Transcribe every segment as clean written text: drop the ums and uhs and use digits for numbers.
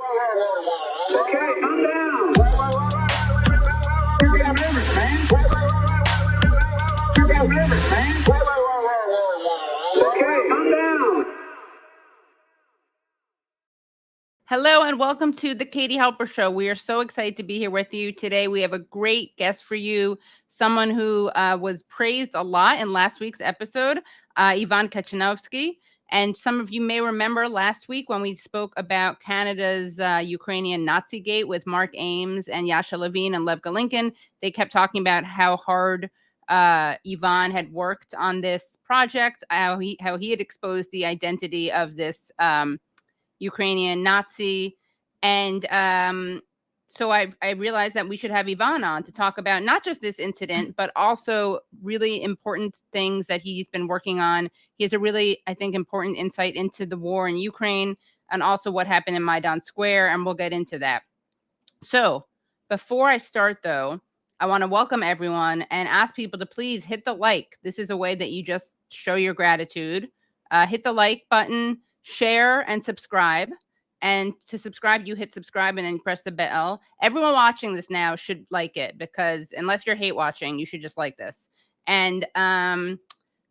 Okay, calm down. You got nervous, man. You got nervous, man. Okay, calm down. Hello and welcome to the Katie Halper Show. We are so excited to be here with you today. We have a great guest for you, someone who was praised a lot in last week's episode, Ivan Katchanovski. And some of you may remember last week when we spoke about Canada's Ukrainian Nazigate with Mark Ames and Yasha Levine and Lev Galinkin. They kept talking about how hard Ivan had worked on this project, how he had exposed the identity of this Ukrainian Nazi. And so I realized that we should have Ivan on to talk about not just this incident, but also really important things that he's been working on. He has a really, I think, important insight into the war in Ukraine and also what happened in Maidan Square, and we'll get into that. So before I start, though, I want to welcome everyone and ask people to please hit the like. This is a way that you just show your gratitude. Hit the like button, share, and subscribe. And to subscribe, you hit subscribe and then press the bell. Everyone watching this now should like it, because unless you're hate watching, you should just like this. And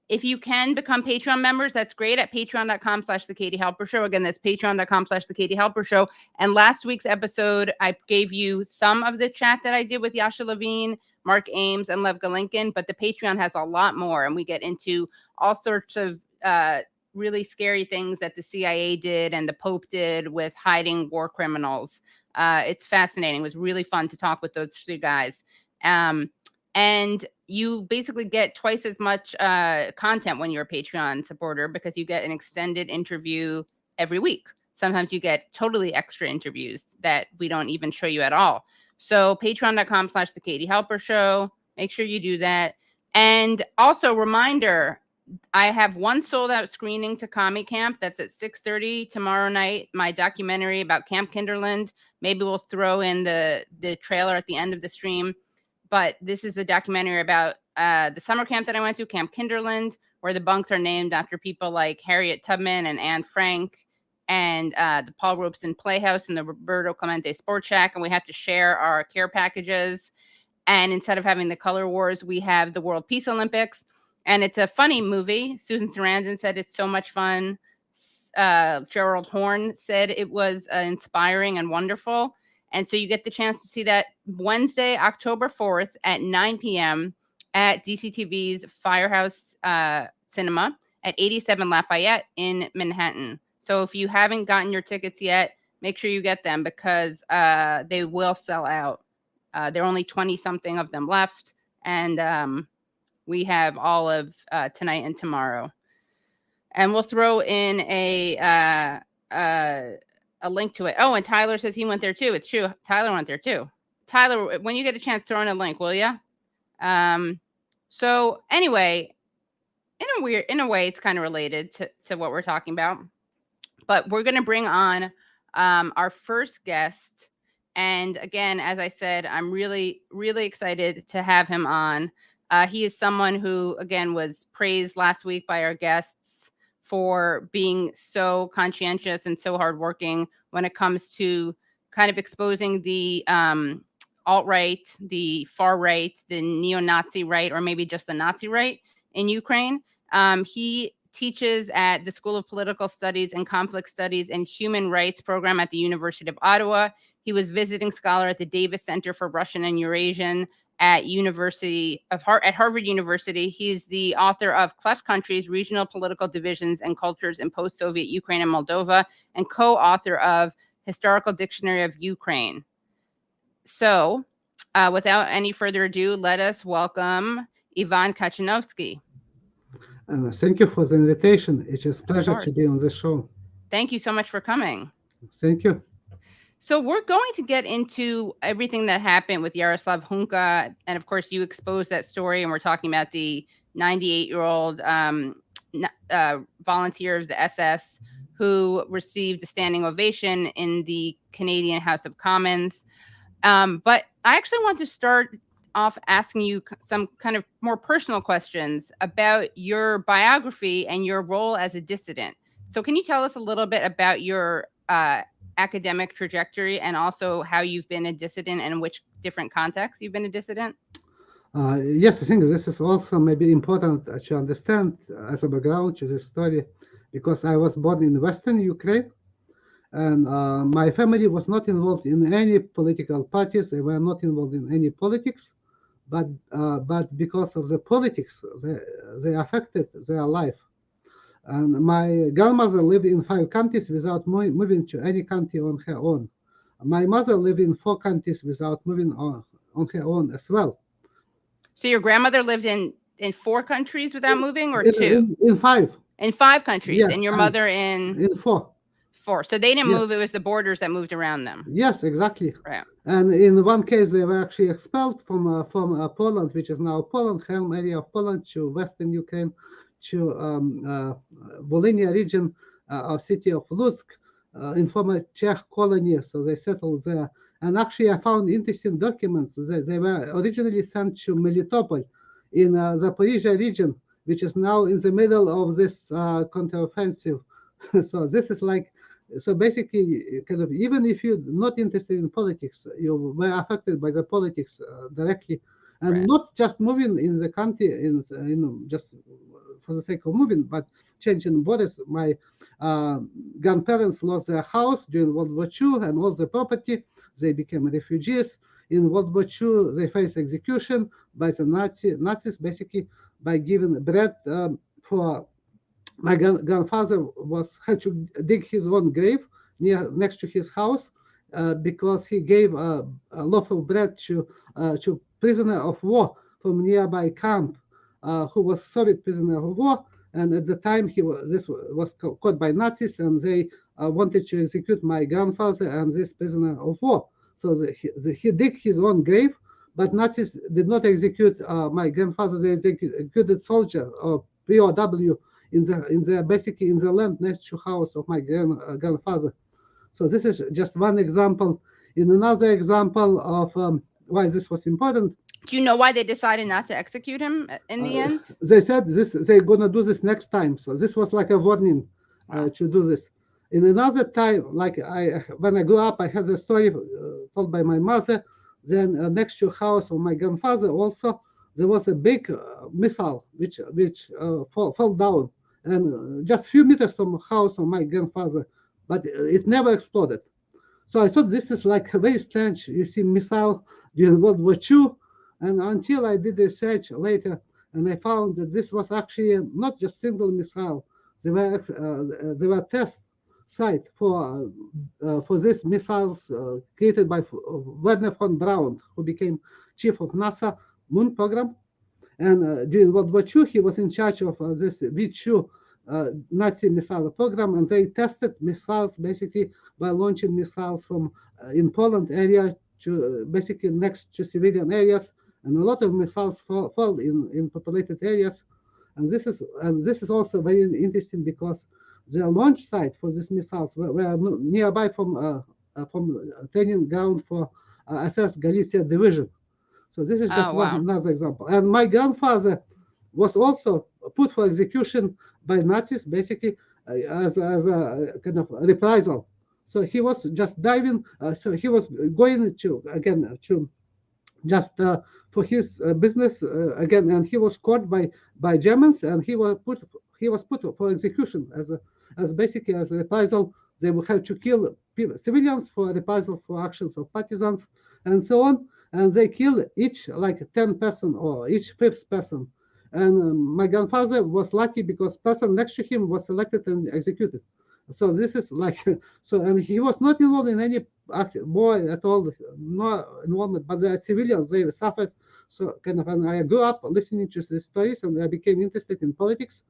if you can become Patreon members, that's great at patreon.com/The Katie Halper Show. Again, that's patreon.com/The Katie Halper Show. And last week's episode, I gave you some of the chat that I did with Yasha Levine, Mark Ames, and Lev Galinkin, but the Patreon has a lot more. And we get into all sorts of really scary things that the CIA did and the Pope did with hiding war criminals. It's fascinating. It was really fun to talk with those three guys. And you basically get twice as much content when you're a Patreon supporter, because you get an extended interview every week. Sometimes you get totally extra interviews that we don't even show you at all. So patreon.com/The Katie Halper Show. Make sure you do that. And also, reminder, I have one sold out screening to Commie Camp. That's at 6:30 tomorrow night. My documentary about Camp Kinderland. Maybe we'll throw in the trailer at the end of the stream. But this is the documentary about the summer camp that I went to, Camp Kinderland, where the bunks are named after people like Harriet Tubman and Anne Frank, and the Paul Robeson Playhouse and the Roberto Clemente Sport Shack. And we have to share our care packages. And instead of having the color wars, we have the World Peace Olympics. And it's a funny movie. Susan Sarandon said it's so much fun. Gerald Horne said it was inspiring and wonderful. And so you get the chance to see that Wednesday, October 4th at 9 p.m. at DCTV's Firehouse Cinema at 87 Lafayette in Manhattan. So if you haven't gotten your tickets yet, make sure you get them, because they will sell out. There are only 20-something of them left. And we have all of tonight and tomorrow. And we'll throw in a link to it. Oh, and Tyler says he went there too. It's true. Tyler went there too. Tyler, when you get a chance, throw in a link, will you? So anyway, in a way, it's kind of related to what we're talking about. But we're going to bring on our first guest. And again, as I said, I'm really, really excited to have him on. He is someone who, again, was praised last week by our guests for being so conscientious and so hardworking when it comes to kind of exposing the alt-right, the far right, the neo-Nazi right, or maybe just the Nazi right in Ukraine. He teaches at the School of Political Studies and Conflict Studies and Human Rights program at the University of Ottawa. He was visiting scholar at the Davis Center for Russian and Eurasian at Harvard University. He's the author of Cleft Countries, Regional Political Divisions and Cultures in Post-Soviet Ukraine and Moldova, and co-author of Historical Dictionary of Ukraine. So without any further ado, let us welcome Ivan Katchanovski. Thank you for the invitation. It is a pleasure to be on the show. Thank you so much for coming. Thank you. So we're going to get into everything that happened with Yaroslav Hunka. And of course, you exposed that story. And we're talking about the 98-year-old volunteer of the SS who received a standing ovation in the Canadian House of Commons. But I actually want to start off asking you some kind of more personal questions about your biography and your role as a dissident. So can you tell us a little bit about your academic trajectory and also how you've been a dissident and in which different contexts you've been a dissident? Yes, I think this is also maybe important to understand as a background to this story, because I was born in Western Ukraine, and my family was not involved in any political parties. They were not involved in any politics, but because of the politics, they affected their life. And my grandmother lived in 5 countries without moving to any country on her own. My mother lived in 4 countries without moving on her own as well. So your grandmother lived in 4 countries without moving, or 2? In 5. In 5 countries, Yeah, and your mother in 4. 4. So they didn't Yes. move; it was the borders that moved around them. Yes, exactly. Right. And in one case, they were actually expelled from Poland, which is now Poland, Helm area of Poland, to Western Ukraine, to Volhynia region, our city of Lutsk, in former Czech colony. So they settled there. And actually, I found interesting documents. They were originally sent to Melitopol in the Zaporizhia region, which is now in the middle of this counteroffensive. So this is like, so basically, kind of, even if you're not interested in politics, you were affected by the politics directly, and Right. not just moving in the country, just for the sake of moving, but changing borders. My grandparents lost their house during World War II and all the property. They became refugees. In World War II, they faced execution by the Nazis, basically by giving bread for. My grandfather had to dig his own grave next to his house because he gave a loaf of bread to prisoner of war from nearby camp who was Soviet prisoner of war. And at the time, this was caught by Nazis, and they wanted to execute my grandfather and this prisoner of war. So he dug his own grave, but Nazis did not execute my grandfather. They executed soldier or POW in the basically in the land next to house of my grandfather. So this is just one example. In another example of why this was important. Do you know why they decided not to execute him in the end? They said they're gonna do this next time. So this was like a warning to do this. In another time, like when I grew up, I had a story told by my mother. Then next to house of my grandfather also, there was a big missile which fell down, and just a few meters from the house of my grandfather, but it never exploded. So I thought this is like very strange. You see missile during World War II, and until I did research later, and I found that this was actually not just single missile. They were test site for these missiles created by Wernher von Braun, who became chief of NASA Moon program. And during World War II, he was in charge of this V2 Nazi missile program, and they tested missiles basically by launching missiles from in Poland area to basically next to civilian areas, and a lot of missiles fall in populated areas. And this is also very interesting because the launch site for these missiles were nearby from training ground for SS Galicia division. So this is just another example. And my grandfather was also put for execution by Nazis, basically as a kind of reprisal. So he was just diving. So he was going to just for his business again, and he was caught by Germans, and he was put for execution as basically as a reprisal. They would have to kill civilians for reprisal for actions of partisans and so on. And they killed each like 10 person or each 5th person. And my grandfather was lucky because person next to him was selected and executed. So this is like, so, and he was not involved in any war at all, no involvement, but the civilians, they suffered. So kind of, and I grew up listening to these stories, and I became interested in politics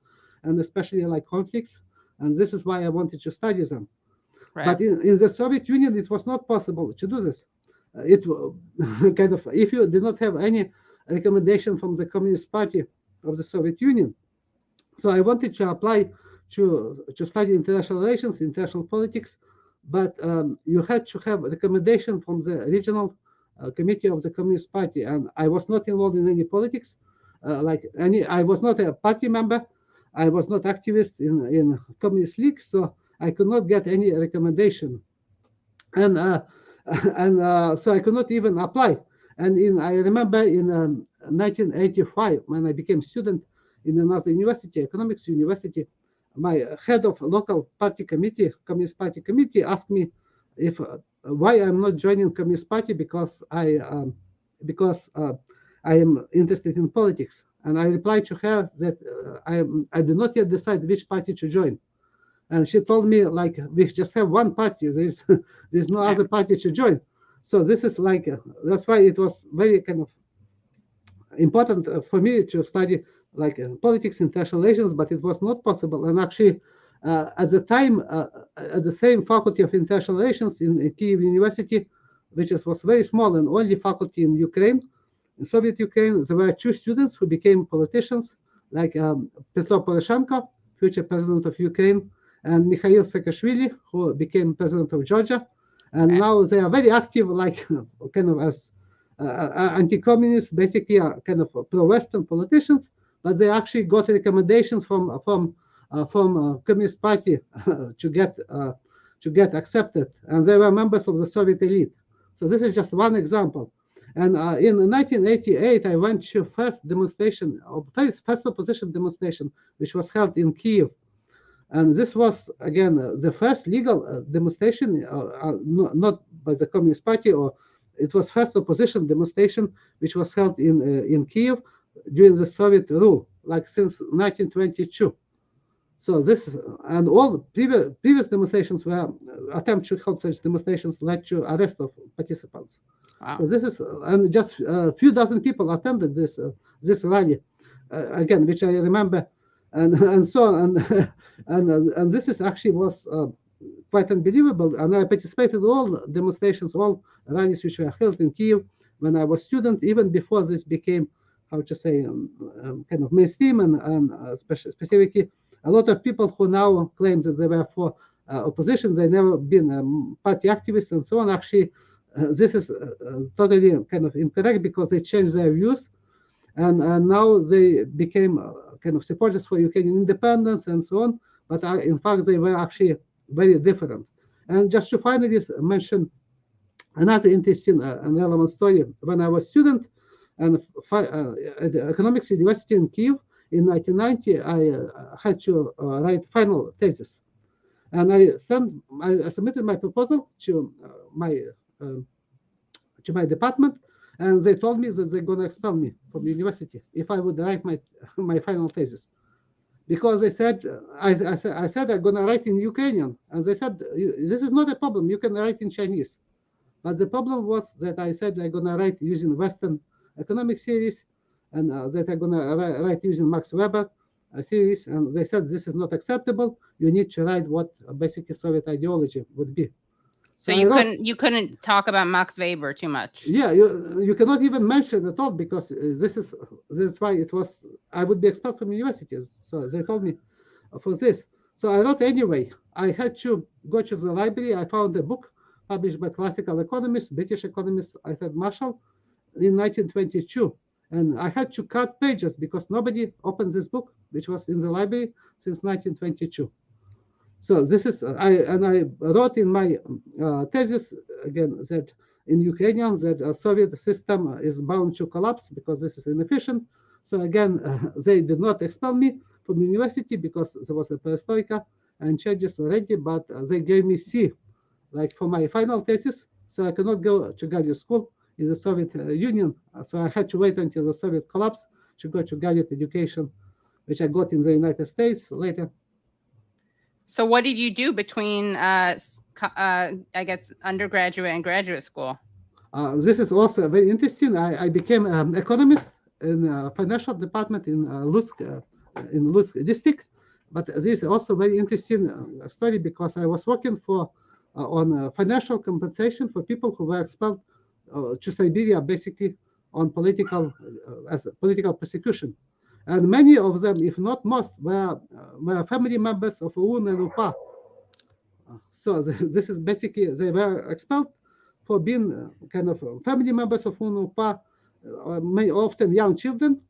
and especially like conflicts. And this is why I wanted to study them. Right. But in the Soviet Union, it was not possible to do this. It kind of, if you did not have any recommendation from the Communist Party of the Soviet Union. So I wanted to apply to study international relations, international politics, but you had to have a recommendation from the regional committee of the Communist Party, and I was not involved in any politics, I was not a party member, I was not activist in Communist League, so I could not get any recommendation. and so I could not even apply. And I remember in 1985, when I became student in another university, economics university, my head of local party committee, Communist Party committee, asked me if why I'm not joining Communist Party because I am interested in politics. And I replied to her that I do not yet decide which party to join. And she told me, like, we just have one party. There's no other party to join. So this is like, that's why it was very kind of important for me to study like politics, international relations, but it was not possible. And actually, at the time, at the same faculty of international relations in Kyiv University, which was very small and only faculty in Ukraine, in Soviet Ukraine, there were two students who became politicians, like Petro Poroshenko, future president of Ukraine, and Mikhail Saakashvili, who became president of Georgia. And now they are very active, like kind of as anti-communists, basically are kind of pro-Western politicians, but they actually got recommendations from Communist Party to get accepted, and they were members of the Soviet elite. So this is just one example. And in 1988, I went to first opposition demonstration, which was held in Kyiv. And this was, again, the first legal demonstration, not by the Communist Party, or it was first opposition demonstration, which was held in Kyiv during the Soviet rule, like since 1922. So this and all previous demonstrations were attempts to hold such demonstrations led to arrest of participants. Wow. So this is, and just a few dozen people attended this rally, again, which I remember, and so on, and this is actually was quite unbelievable. And I participated in all demonstrations, all rallies which were held in Kyiv when I was student, even before this became, how to say, kind of mainstream, and specifically a lot of people who now claim that they were for opposition, they never been party activists and so on. Actually, this is totally kind of incorrect because they changed their views, and now they became kind of supporters for Ukrainian independence and so on. But in fact, they were actually very different. And just to finally mention another interesting and relevant story, when I was a student and at the Economics University in Kyiv in 1990, I had to write final thesis, and I submitted my proposal to my department, and they told me that they're going to expel me from the university if I would write my final thesis, because they said I said I'm going to write in Ukrainian, and they said this is not a problem, you can write in Chinese. But the problem was that I said I'm going to write using Western economic theories, and that I'm going to write using Max Weber theories, and they said this is not acceptable. You need to write what basically Soviet ideology would be. So you couldn't talk about Max Weber too much. Yeah, you cannot even mention it at all, because this is why it was I would be expelled from universities. So they told me for this. So I wrote anyway. I had to go to the library. I found a book published by classical economist, British economist Alfred Marshall in 1922. And I had to cut pages because nobody opened this book, which was in the library since 1922. So this is, I wrote in my thesis, again, that in Ukrainian, that a Soviet system is bound to collapse because this is inefficient. So again, they did not expel me from university because there was a perestroika and changes already, but they gave me C, like for my final thesis. So I cannot go to graduate school in the Soviet Union. So I had to wait until the Soviet collapse to go to graduate education, which I got in the United States later. So what did you do between, I guess, undergraduate and graduate school? This is also very interesting. I became an economist in financial department in Lutsk district. But this is also very interesting story because I was working on financial compensation for people who were expelled to Siberia, basically on political persecution. And many of them, if not most, were family members of UN and UPA. So this is basically, they were expelled for being kind of family members of UN and UPA, often young children,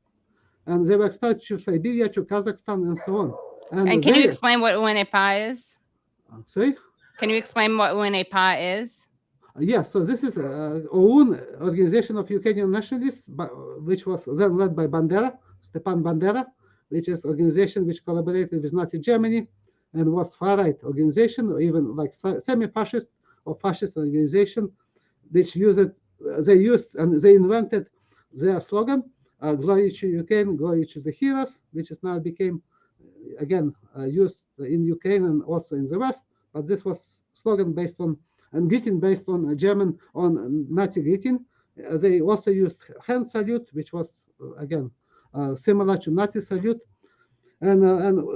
and they were expelled to Siberia, to Kazakhstan, and so on. And can you explain what UNEPA is? Sorry? Can you explain what UNEPA is? Yes, so this is OUN, Organization of Ukrainian Nationalists, which was then led by Stepan Bandera, which is organization which collaborated with Nazi Germany and was far-right organization, or even like semi-fascist or fascist organization, which they invented their slogan, "Glory to Ukraine, glory to the heroes," which is now became again used in Ukraine and also in the West. But this was slogan based on and greeting based on German on Nazigate. They also used hand salute, which was again similar to Nazi salute. And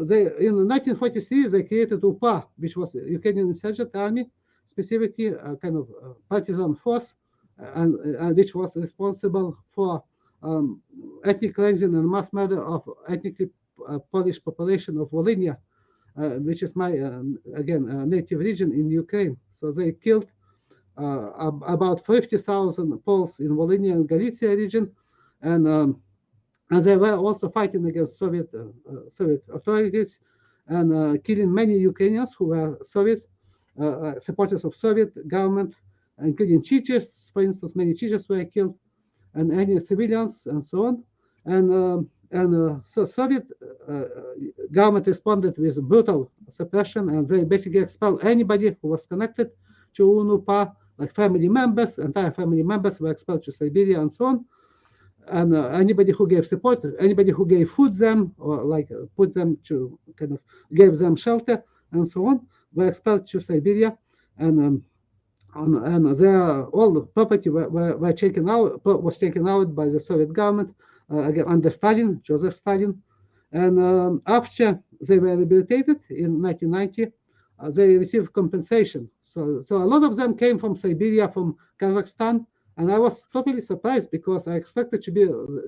they in 1943 they created UPA, which was Ukrainian Insurgent Army, specifically a kind of partisan force, and which was responsible for ethnic cleansing and mass murder of ethnically Polish population of Volhynia, which is my again native region in Ukraine. So they killed about 50,000 Poles in Volhynia and Galicia region, and they were also fighting against Soviet authorities and killing many Ukrainians who were Soviet supporters of Soviet government, including teachers. For instance, many teachers were killed, and any civilians and so on. So Soviet government responded with brutal suppression, and they basically expelled anybody who was connected to UNUPA, like family members. Entire family members were expelled to Siberia and so on. And anybody who gave support, anybody who gave food them, or like put them to kind of gave them shelter and so on, were expelled to Siberia, and their all the property were taken out, was taken out by the Soviet government again under Stalin, Joseph Stalin, and after they were rehabilitated in 1990, they received compensation. So a lot of them came from Siberia, from Kazakhstan. And I was totally surprised because I expected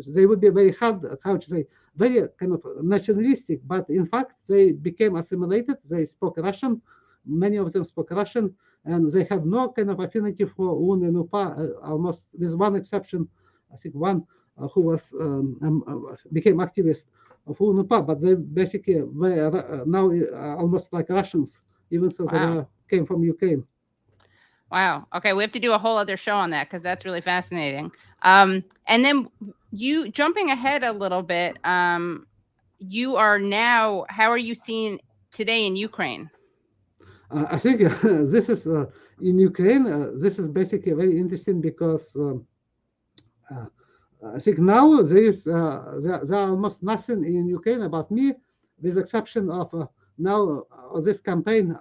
they would be very hard, how to say, very kind of nationalistic. But in fact, they became assimilated. They spoke Russian. Many of them spoke Russian, and they have no kind of affinity for UN and UPA, almost with one exception. I think one who was became activist of UN UPA, but they basically were now almost like Russians, even so they came from Ukraine. Wow. Okay, we have to do a whole other show on that because that's really fascinating. And then you jumping ahead a little bit, you are now, how are you seen today in Ukraine? I think this is in Ukraine. This is basically very interesting because I think now there's almost nothing in Ukraine about me, with exception of now this campaign,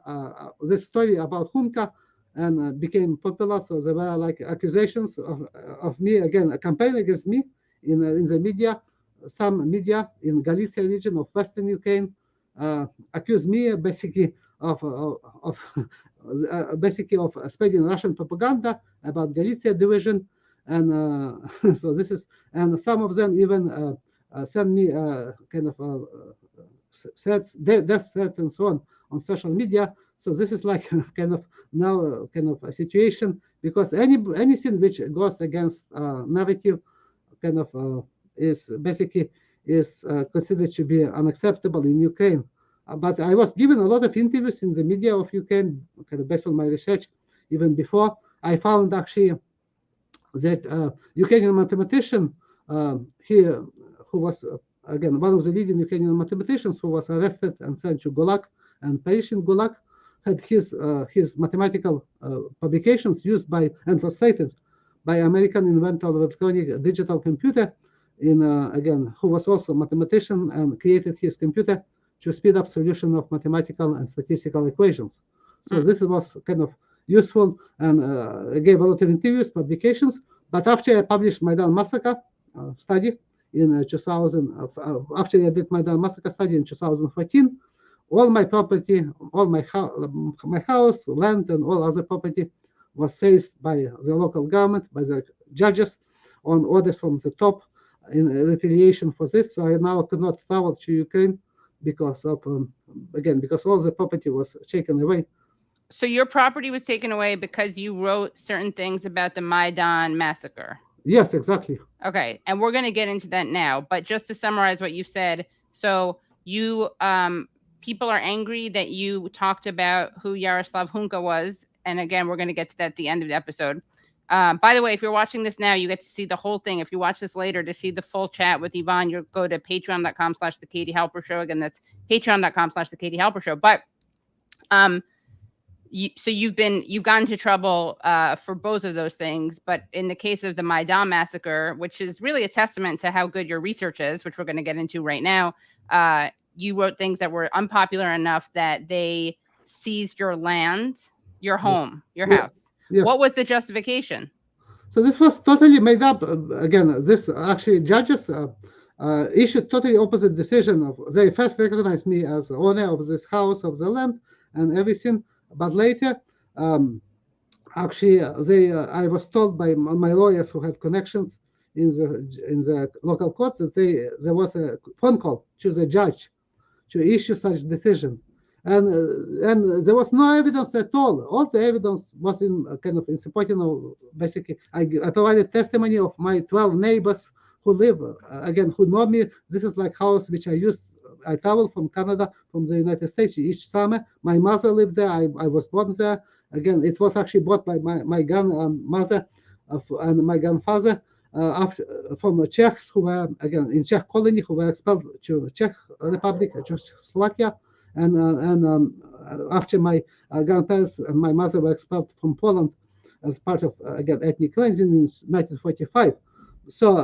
this story about Hunka, and became popular. So there were like accusations of me, again, a campaign against me in the media. Some media in Galicia region of Western Ukraine accused me basically of spreading Russian propaganda about Galicia division, and so this is, and some of them even sent me kind of threats, death threats, and so on social media. So this is like kind of now kind of a situation, because anything which goes against narrative kind of is basically considered to be unacceptable in Ukraine. But I was given a lot of interviews in the media of Ukraine, kind of based on my research. Even before, I found actually that Ukrainian mathematician here, who was again one of the leading Ukrainian mathematicians, who was arrested and sent to Gulag and perished in Gulag, had his mathematical publications used by and translated by American inventor of electronic digital computer, again, who was also a mathematician and created his computer to speed up solution of mathematical and statistical equations. So this was kind of useful, and gave a lot of interviews, publications. But after I published Maidan Massacre study in 2000, after I did Maidan Massacre study in 2014, all my property, all my house, land, and all other property was seized by the local government, by the judges, on orders from the top in retaliation for this. So I now could not travel to Ukraine because of, again, because all the property was taken away. So your property was taken away because you wrote certain things about the Maidan Massacre? Yes, exactly. Okay, and we're going to get into that now. But just to summarize what you said, so you, people are angry that you talked about who Yaroslav Hunka was And again, we're going to get to that at the end of the episode. By the way, if you're watching this now, you get to see the whole thing. If you watch this later to see the full chat with Ivan, you'll go to patreon.com/The Katie Halper Show. Again, that's patreon.com/The Katie Halper Show. But you've gotten into trouble for both of those things. But in the case of the Maidan Massacre, which is really a testament to how good your research is, which we're going to get into right now, you wrote things that were unpopular enough that they seized your land, your home, your house. Yes. What was the justification? So this was totally made up. Again, this actually judges issued totally opposite decision. They first recognized me as owner of this house, of the land, and everything. But later, actually, I was told by my lawyers who had connections in the local courts that there was a phone call to the judge to issue such decision. And there was no evidence at all. All the evidence was in supporting of, basically, I provided testimony of my 12 neighbors who live, who know me. This is like house which I use. I travel from Canada, from the United States each summer. My mother lived there. I was born there. Again, it was actually bought by my grandmother and my grandfather from the Czechs who were, again, in Czech colony, who were expelled to Czech Republic, Czechoslovakia. And after my grandparents and my mother were expelled from Poland as part of, again, ethnic cleansing in 1945. So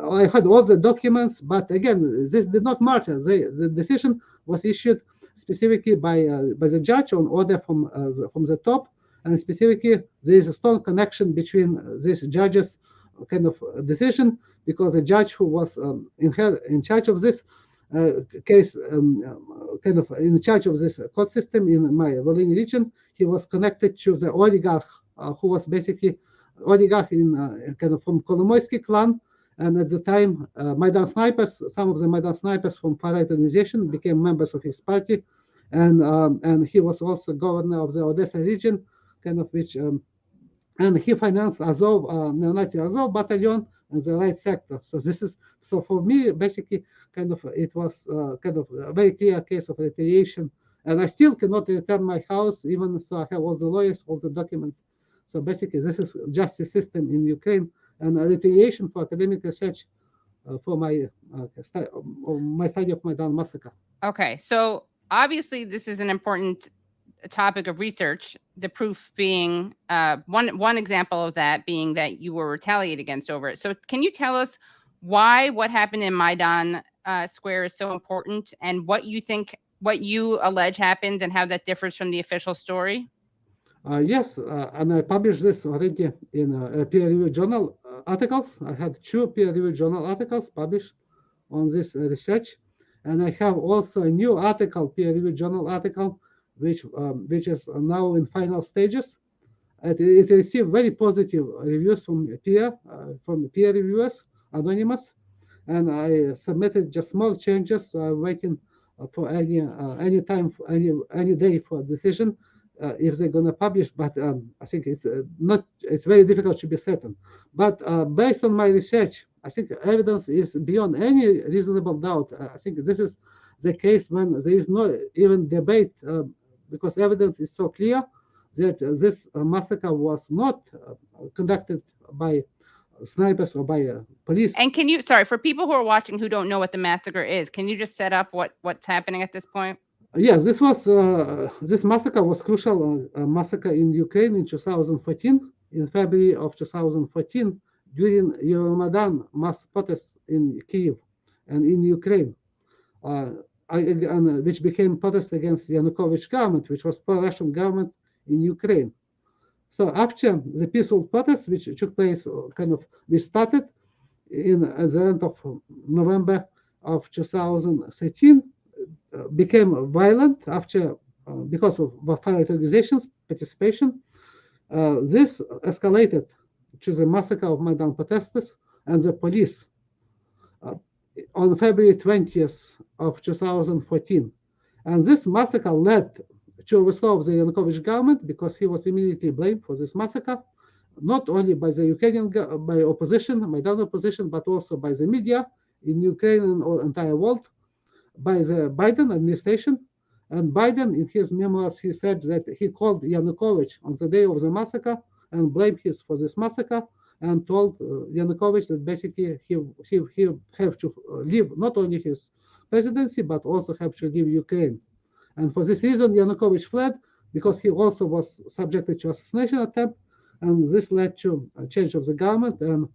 I had all the documents, but again, this did not matter. The decision was issued specifically by the judge on order from the top, and specifically there is a strong connection between these judges' kind of decision, because the judge who was in charge of this case, in charge of this court system in my Volhynia region, he was connected to the oligarch who was basically oligarch in from Kolomoisky clan, and at the time Maidan snipers, some of the Maidan snipers from far-right organization became members of his party, and he was also governor of the Odessa region, which and he financed Azov, neo-Nazi Azov battalion and the right sector. So for me, basically, it was a very clear case of retaliation, and I still cannot return my house, even so I have all the lawyers, all the documents. So basically, this is justice system in Ukraine, and a retaliation for academic research for my study of Maidan Massacre. Okay, so obviously this is an important topic of research. The proof being one example of that being that you were retaliated against over it. So can you tell us why what happened in Maidan Square is so important, and what you allege happened, and how that differs from the official story? Yes, and I published this already in peer-reviewed journal articles. I had 2 peer-reviewed journal articles published on this research, and I have also a new article, peer-reviewed journal article, which is now in final stages. It received very positive reviews from peer reviewers, anonymous, and I submitted just small changes. So I'm waiting for any time, any day for a decision. If they're going to publish, but I think it's very difficult to be certain. But based on my research, I think evidence is beyond any reasonable doubt. I think this is the case when there is no even debate, because evidence is so clear that this massacre was not conducted by snipers or by police. And can you, for people who are watching who don't know what the massacre is, can you just set up what's happening at this point? Yes, this massacre was crucial massacre in Ukraine in 2014. In February of 2014, during Euromaidan mass protests in Kyiv and in Ukraine, which became protests against the Yanukovych government, which was pro-Russian government in Ukraine. So after the peaceful protests, which took place, we started at the end of November of 2013. Became violent after because of far-right organizations' participation. This escalated to the massacre of Maidan protesters and the police on February 20th of 2014. And this massacre led to overthrow of the Yanukovych government, because he was immediately blamed for this massacre, not only by the Ukrainian by opposition, Maidan opposition, but also by the media in Ukraine and the entire world, by the Biden administration, And Biden, in his memoirs, he said that he called Yanukovych on the day of the massacre and blamed him for this massacre, and told Yanukovych that basically he have to leave not only his presidency but also have to leave Ukraine. And for this reason, Yanukovych fled, because he also was subjected to assassination attempt, and this led to a change of the government, and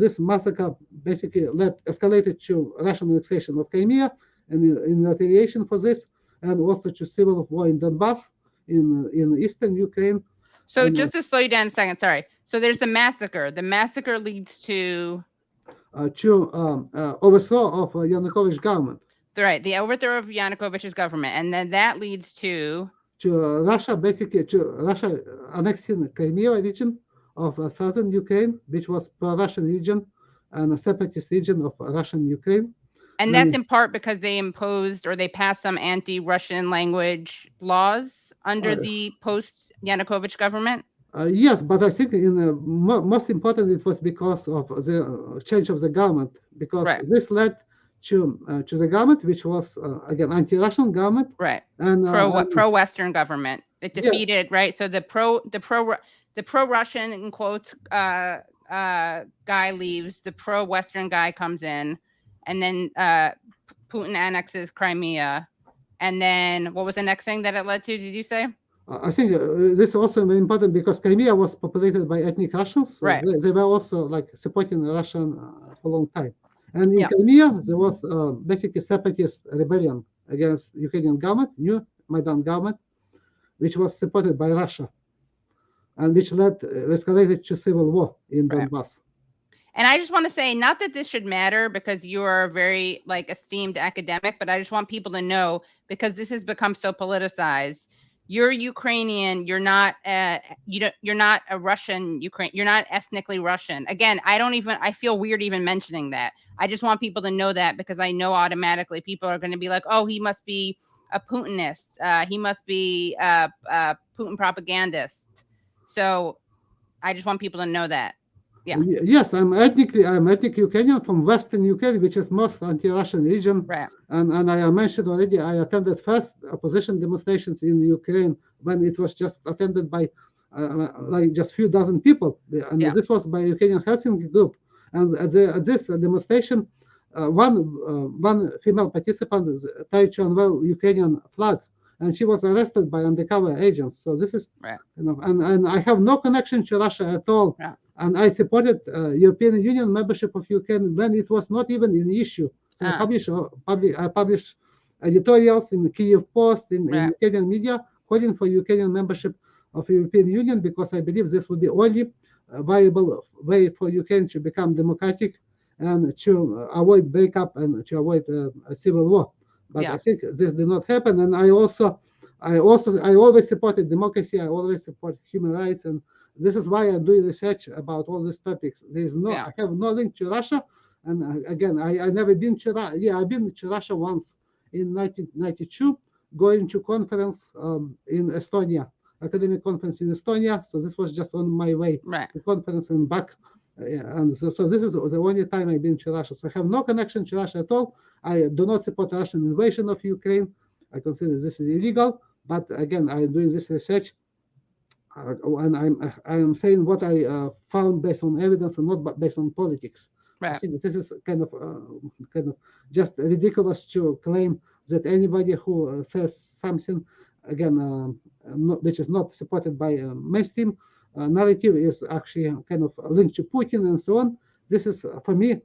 this massacre basically escalated to Russian annexation of Crimea, and in retaliation for this, and also to civil war in Donbass, in eastern Ukraine. So And, just to slow you down a second, sorry. So there's the massacre. The massacre leads to overthrow of Yanukovych government, right, the overthrow of Yanukovych's government, and then that leads to Russia, basically to Russia annexing Crimea region of southern Ukraine, which was pro-Russian region and a separatist region of Russian Ukraine. and that's in part because they imposed or they passed some anti-Russian language laws under the post-Yanukovych government. Yes, but I think most important it was because of the change of the government, because this led to the government, which was again anti-Russian government, right? And pro-Western government. It defeated right. So the pro-Russian in quotes guy leaves, the pro-Western guy comes in, and then Putin annexes Crimea, and then what was the next thing that it led to? Did you say? I think this is also very important because Crimea was populated by ethnic Russians. So they were also like supporting Russia for a long time. And in Crimea, there was basically separatist rebellion against Ukrainian government, new Maidan government, which was supported by Russia, and which escalated to civil war in Donbass. And I just want to say, not that this should matter because you are a very esteemed academic, but I just want people to know, because this has become so politicized. You're Ukrainian. You're not you're not a Russian Ukraine. You're not ethnically Russian. Again, I feel weird even mentioning that. I just want people to know that, because I know automatically people are going to be like, oh, he must be a Putinist. He must be a Putin propagandist. So I just want people to know that. Yeah. Yes, I'm ethnic Ukrainian from Western Ukraine, which is most anti-Russian region. Right. And I mentioned already, I attended first opposition demonstrations in Ukraine when it was just attended by just few dozen people. And this was by Ukrainian Helsinki group. And at this demonstration, one female participant tried to unveil Ukrainian flag, and she was arrested by undercover agents. So this is, and I have no connection to Russia at all. Yeah. And I supported European Union membership of Ukraine when it was not even an issue. So I published editorials in the Kyiv Post, in Ukrainian media, calling for Ukrainian membership of European Union, because I believe this would be only a viable way for Ukraine to become democratic and to avoid breakup and to avoid a civil war. But I think this did not happen. And I always supported democracy. I always support human rights, and this is why I'm doing research about all these topics. I have no link to Russia. And again, I never been to Russia. Yeah, I've been to Russia once in 1992, going to conference in Estonia, academic conference in Estonia. So this was just on my way to conference and back. And so this is the only time I've been to Russia. So I have no connection to Russia at all. I do not support Russian invasion of Ukraine. I consider this illegal. But again, I'm doing this research. And I'm saying what I found based on evidence and not based on politics. I think this is kind of just ridiculous to claim that anybody who says something again which is not supported by mainstream narrative is actually kind of linked to Putin and so on. This is for me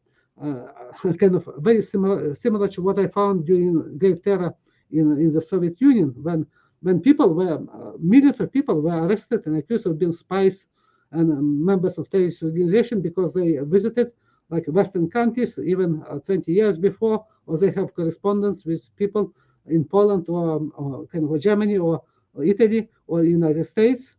kind of very similar to what I found during Great Terror in the Soviet Union, when people were millions of people were arrested and accused of being spies and members of terrorist organization because they visited like Western countries even 20 years before, or they have correspondence with people in Poland or kind of Germany or Italy or the United States,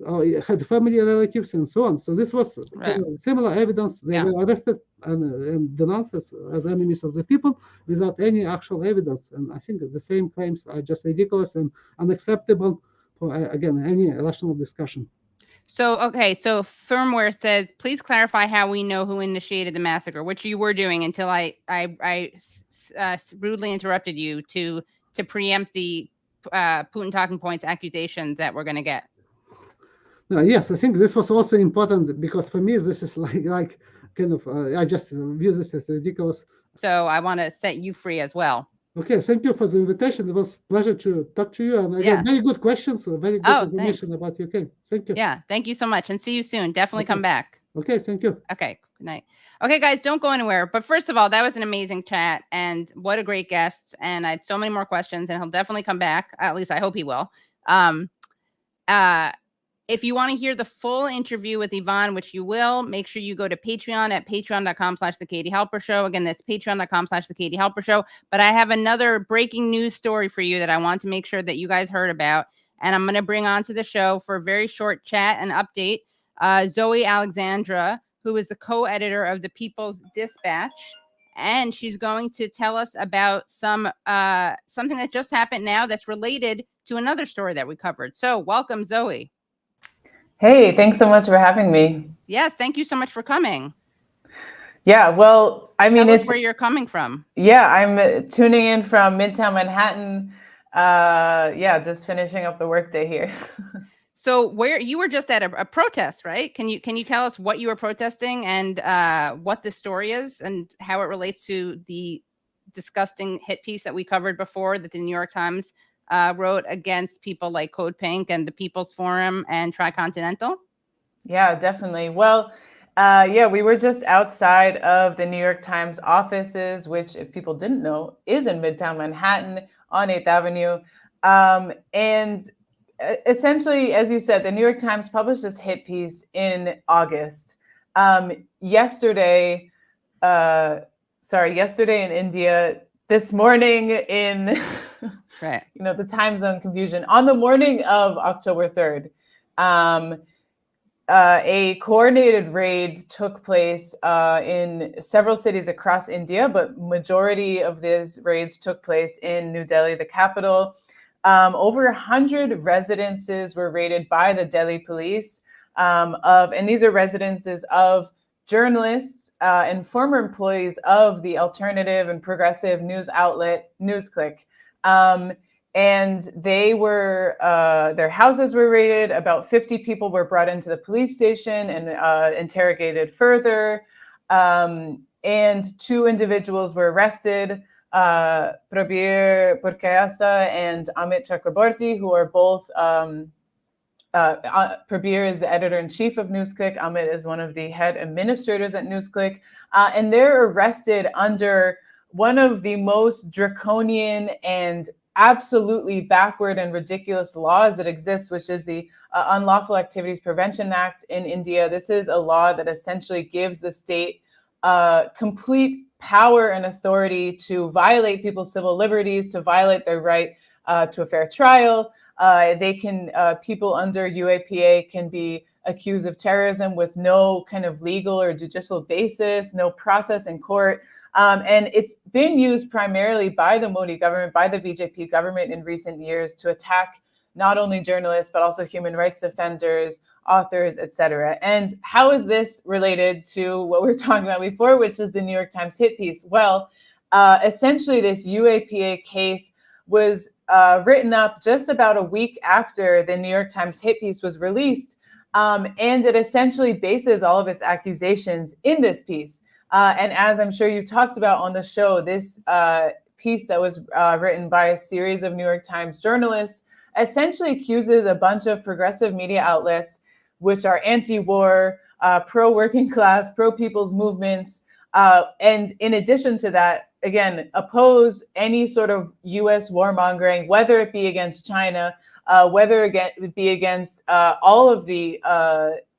or had family relatives and so on. So this was kind of similar evidence. They were arrested and denounced as enemies of the people without any actual evidence. And I think the same claims are just ridiculous and unacceptable for, again, any rational discussion. So, okay, so firmware says, please clarify how we know who initiated the massacre, which you were doing until I rudely interrupted you to to preempt the Putin talking points accusations that we're going to get. Yes, I think this was also important because for me, this is like kind of, I just view this as ridiculous. So I want to set you free as well. Okay, thank you for the invitation. It was a pleasure to talk to you. And again, very good questions, very good information about UK. Thank you. Yeah, thank you so much. And see you soon. Definitely come back. Okay, thank you. Okay, good night. Okay, guys, don't go anywhere. But first of all, that was an amazing chat. And what a great guest. And I had so many more questions. And he'll definitely come back. At least I hope he will. If you want to hear the full interview with Ivan, which you will, make sure you go to Patreon at patreon.com/The Katie Halper Show. Again, that's patreon.com/The Katie Halper Show. But I have another breaking news story for you that I want to make sure that you guys heard about. And I'm going to bring onto the show for a very short chat and update Zoe Alexandra, who is the co-editor of the People's Dispatch. And she's going to tell us about something that just happened now that's related to another story that we covered. So welcome, Zoe. Hey, thanks so much for having me. Yes, thank you so much for coming. Yeah, well, I mean, it's where you're coming from. Yeah, I'm tuning in from Midtown Manhattan. Just finishing up the workday here. So where you were just at a protest, right? Can you tell us what you were protesting and what the story is and how it relates to the disgusting hit piece that we covered before that the New York Times wrote against people like Code Pink and the People's Forum and Tricontinental? Yeah, definitely. Well, we were just outside of the New York Times offices, which, if people didn't know, is in Midtown Manhattan on 8th Avenue. And essentially, as you said, the New York Times published this hit piece in August. Yesterday in India, this morning in... Right. The time zone confusion. On the morning of October 3rd, a coordinated raid took place in several cities across India, but majority of these raids took place in New Delhi, the capital. Over 100 residences were raided by the Delhi police, and these are residences of journalists and former employees of the alternative and progressive news outlet NewsClick. And they were, their houses were raided. About 50 people were brought into the police station and interrogated further. And 2 individuals were arrested, Prabir Purkayasa and Amit Chakraborty, who are both, Prabir is the editor-in-chief of NewsClick. Amit is one of the head administrators at NewsClick. And they're arrested under one of the most draconian and absolutely backward and ridiculous laws that exist, which is the Unlawful Activities Prevention Act in India. This is a law that essentially gives the state complete power and authority to violate people's civil liberties, to violate their right to a fair trial. People under UAPA can be accused of terrorism with no kind of legal or judicial basis, no process in court. And it's been used primarily by the Modi government, by the BJP government in recent years to attack not only journalists, but also human rights offenders, authors, etc. And how is this related to what we were talking about before, which is the New York Times hit piece? Well, essentially this UAPA case was written up just about a week after the New York Times hit piece was released. And it essentially bases all of its accusations in this piece. And as I'm sure you talked about on the show, this piece that was written by a series of New York Times journalists essentially accuses a bunch of progressive media outlets, which are anti-war, pro-working class, pro-people's movements. And in addition to that, again, oppose any sort of U.S. warmongering, whether it be against China, whether it be against all of the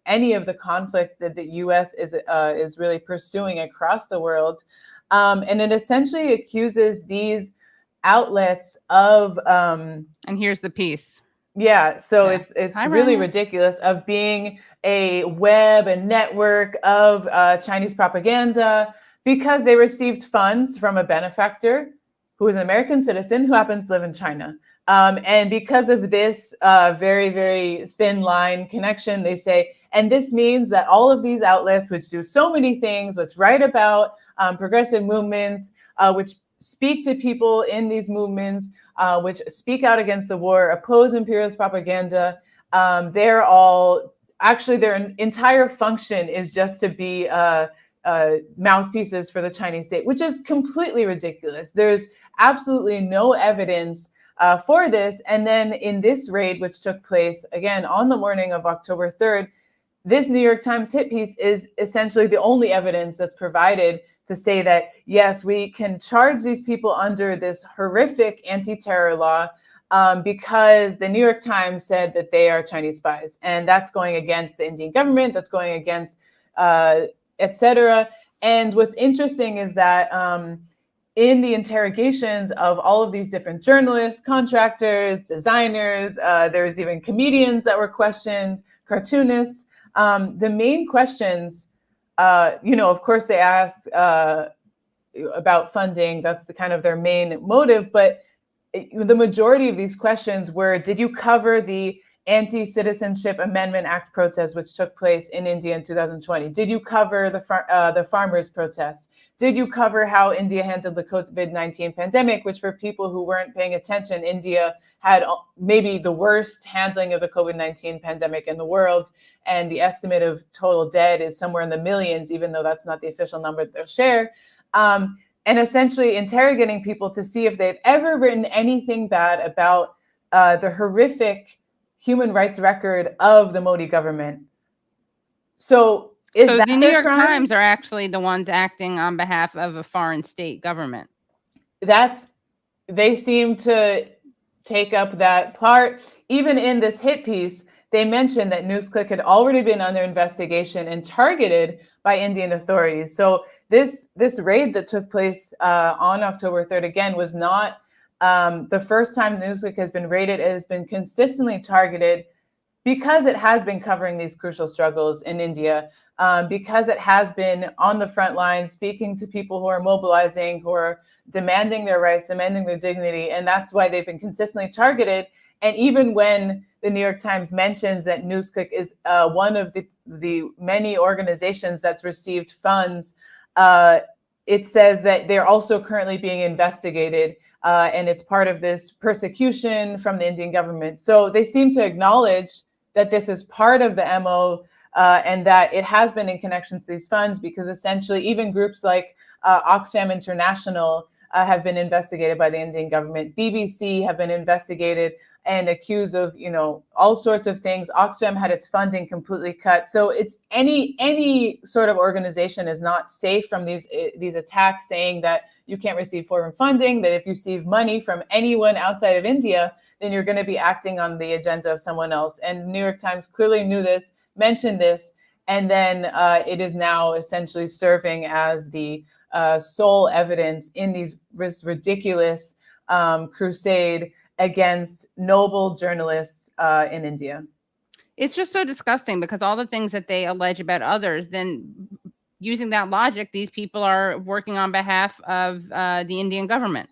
any of the conflicts that the U.S. is really pursuing across the world. And it essentially accuses these outlets of... and here's the piece. Yeah, so it's really ridiculous, of being a web and network of Chinese propaganda, because they received funds from a benefactor who is an American citizen who happens to live in China. And because of this very, very thin line connection, they say, and this means that all of these outlets, which do so many things, which write about progressive movements, which speak to people in these movements, which speak out against the war, oppose imperialist propaganda. They're all, actually their entire function is just to be mouthpieces for the Chinese state, which is completely ridiculous. There's absolutely no evidence for this. And then in this raid, which took place again on the morning of October 3rd, this New York Times hit piece is essentially the only evidence that's provided to say that, yes, we can charge these people under this horrific anti-terror law because the New York Times said that they are Chinese spies. And that's going against the Indian government, that's going against etc. And what's interesting is that in the interrogations of all of these different journalists, contractors, designers, there's even comedians that were questioned, cartoonists. The main questions, of course, they ask about funding. That's the kind of their main motive. But the majority of these questions were, did you cover the Anti-Citizenship Amendment Act protest, which took place in India in 2020? Did you cover the farmers' protests? Did you cover how India handled the COVID-19 pandemic, which for people who weren't paying attention, India had maybe the worst handling of the COVID-19 pandemic in the world. And the estimate of total dead is somewhere in the millions, even though that's not the official number that they'll share. And essentially interrogating people to see if they've ever written anything bad about the horrific human rights record of the Modi government. So the New York Times are actually the ones acting on behalf of a foreign state government. They seem to take up that part. Even in this hit piece, they mentioned that NewsClick had already been under investigation and targeted by Indian authorities. So this raid that took place on October 3rd, again, was not the first time NewsClick has been raided. It has been consistently targeted because it has been covering these crucial struggles in India, because it has been on the front line, speaking to people who are mobilizing, who are demanding their rights, demanding their dignity. And that's why they've been consistently targeted. And even when the New York Times mentions that NewsClick is one of the many organizations that's received funds, it says that they're also currently being investigated. And it's part of this persecution from the Indian government. So they seem to acknowledge that this is part of the MO and that it has been in connection to these funds, because essentially even groups like Oxfam International have been investigated by the Indian government. BBC have been investigated and accused of, all sorts of things. Oxfam had its funding completely cut. So it's any sort of organization is not safe from these attacks, saying that you can't receive foreign funding, that if you receive money from anyone outside of India, then you're going to be acting on the agenda of someone else. And New York Times clearly knew this, mentioned this, and then it is now essentially serving as the sole evidence in this ridiculous crusade against noble journalists in India. It's just so disgusting, because all the things that they allege about others, then using that logic, these people are working on behalf of the Indian government.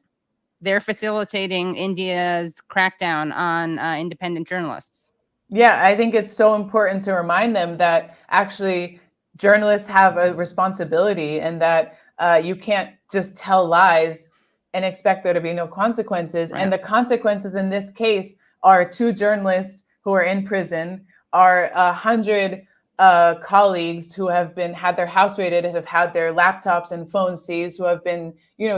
They're facilitating India's crackdown on independent journalists. Yeah, I think it's so important to remind them that actually journalists have a responsibility, and that you can't just tell lies and expect there to be no consequences. Right. And the consequences in this case are 2 journalists who are in prison, are 100 colleagues who have had their house raided, have had their laptops and phones seized, who have been,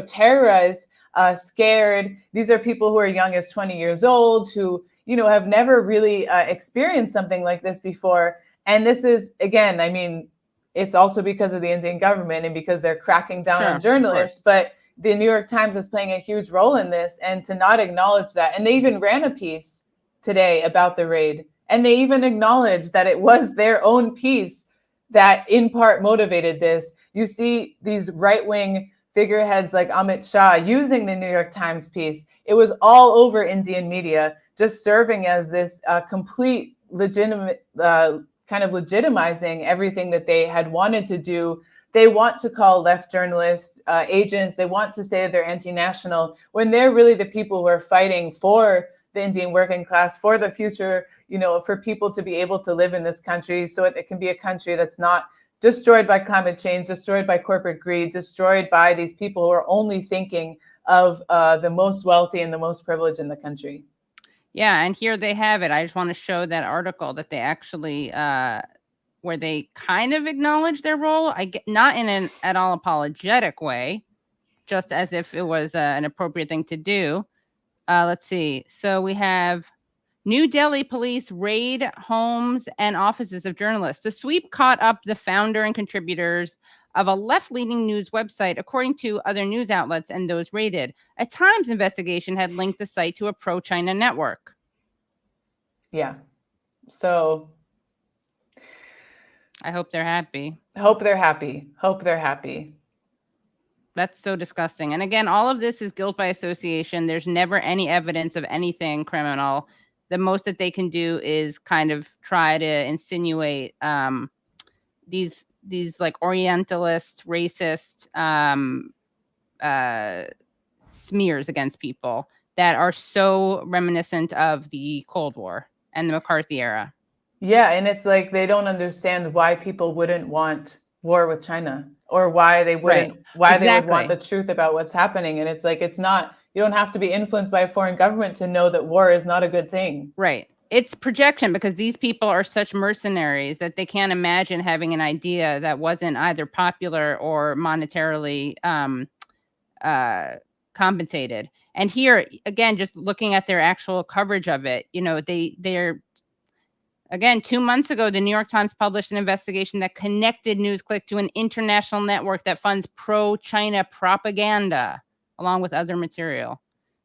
terrorized, scared. These are people who are young as 20 years old, who, have never really experienced something like this before. And this is, again, it's also because of the Indian government and because they're cracking down on journalists. But the New York Times is playing a huge role in this, and to not acknowledge that. And they even ran a piece today about the raid, and they even acknowledged that it was their own piece that in part motivated this. You see these right-wing figureheads like Amit Shah using the New York Times piece. It was all over Indian media, just serving as this complete legitimate kind of legitimizing everything that they had wanted to do. They want to call left journalists agents. They want to say they're anti-national, when they're really the people who are fighting for the Indian working class, for the future, for people to be able to live in this country, so it can be a country that's not destroyed by climate change, destroyed by corporate greed, destroyed by these people who are only thinking of the most wealthy and the most privileged in the country. Yeah, and here they have it. I just want to show that article that they actually, where they kind of acknowledge their role. Not in an at all apologetic way, just as if it was an appropriate thing to do. Let's see. So we have New Delhi police raid homes and offices of journalists. The sweep caught up the founder and contributors of a left-leaning news website, according to other news outlets and those raided. A Times investigation had linked the site to a pro-China network. Yeah. So I hope they're happy. Hope they're happy. Hope they're happy. That's so disgusting. And again, all of this is guilt by association. There's never any evidence of anything criminal. The most that they can do is kind of try to insinuate these like Orientalist, racist smears against people that are so reminiscent of the Cold War and the McCarthy era. Yeah, and it's like they don't understand why people wouldn't want war with China, or why they wouldn't, they would want the truth about what's happening. And it's like, it's not, you don't have to be influenced by a foreign government to know that war is not a good thing. Right. It's projection, because these people are such mercenaries that they can't imagine having an idea that wasn't either popular or monetarily compensated. And here, again, just looking at their actual coverage of it, you know, they're again, 2 months ago, the New York Times published an investigation that connected NewsClick to an international network that funds pro-China propaganda, along with other material.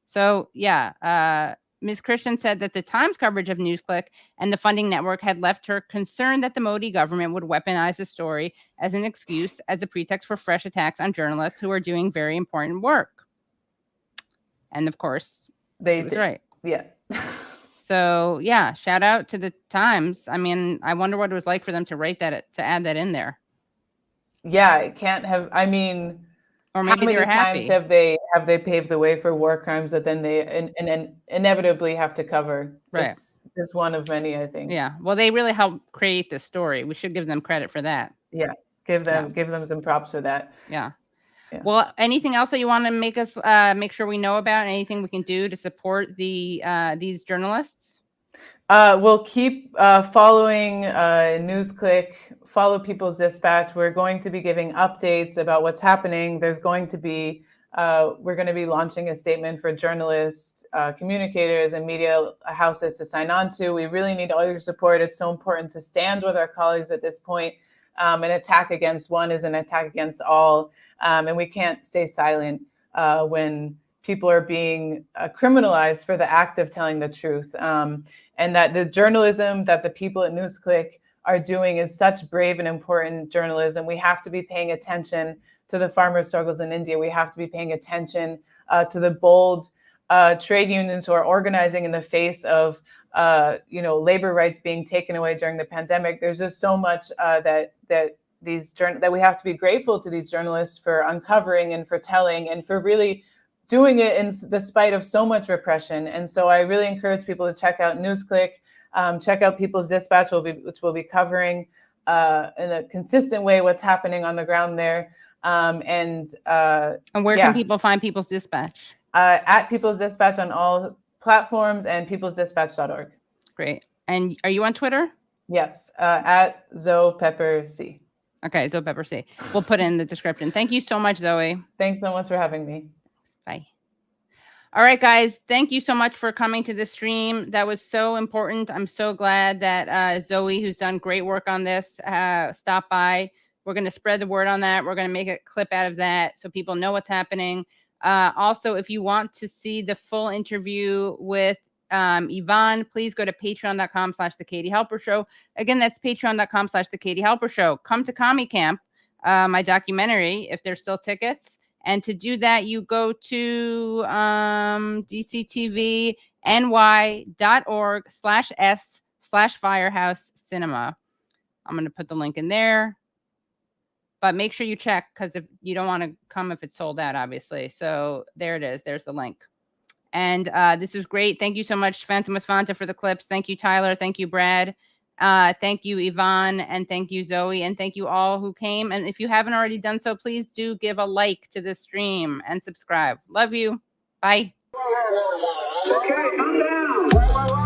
So, yeah, Ms. Christian said that the Times coverage of NewsClick and the funding network had left her concerned that the Modi government would weaponize the story as an excuse, as a pretext for fresh attacks on journalists who are doing very important work. And of course, she was right. Yeah. So yeah, shout out to the Times. I mean, I wonder what it was like for them to write that, to add that in there. Yeah, it can't have. I mean, or maybe how many they were happy. times have they paved the way for war crimes that then they inevitably have to cover? Right. It's just one of many, I think. Yeah. Well, they really helped create this story. We should give them credit for that. Yeah. Give them some props for that. Yeah. Yeah. Well, anything else that you want to make sure we know about? Anything we can do to support these journalists? We'll keep following NewsClick, follow People's Dispatch. We're going to be giving updates about what's happening. There's going to be we're going to be launching a statement for journalists, communicators, and media houses to sign on to. We really need all your support. It's so important to stand with our colleagues at this point. An attack against one is an attack against all. And we can't stay silent when people are being criminalized for the act of telling the truth. And that the journalism that the people at NewsClick are doing is such brave and important journalism. We have to be paying attention to the farmer struggles in India. We have to be paying attention to the bold trade unions who are organizing in the face of labor rights being taken away during the pandemic. There's just so much that we have to be grateful to these journalists for uncovering and for telling and for really doing it in the spite of so much repression. And so I really encourage people to check out NewsClick, check out People's Dispatch, which will be covering in a consistent way what's happening on the ground there. And where can people find People's Dispatch? At People's Dispatch on all platforms and peoplesdispatch.org. Great. And are you on Twitter? Yes, at Zoe Pepper C. Okay, Zoe Pepper C. We'll put it in the description. Thank you so much, Zoe. Thanks so much for having me. Bye. All right, guys. Thank you so much for coming to the stream. That was so important. I'm so glad that Zoe, who's done great work on this, stopped by. We're going to spread the word on that. We're going to make a clip out of that so people know what's happening. Also, if you want to see the full interview with Ivan, please go to patreon.com/The Katie Halper Show. Again, that's patreon.com/The Katie Halper Show. Come to Commie Camp, my documentary, if there's still tickets. And to do that, you go to dctvny.org/s/Firehouse Cinema. I'm going to put the link in there. But make sure you check, because if you don't want to come if it's sold out, obviously. So there it is. There's the link. And this is great. Thank you so much, Phantom Fanta, for the clips. Thank you, Tyler. Thank you, Brad. Thank you, Ivan, and thank you, Zoe, and thank you all who came. And if you haven't already done so, please do give a like to this stream and subscribe. Love you. Bye. Okay, calm down.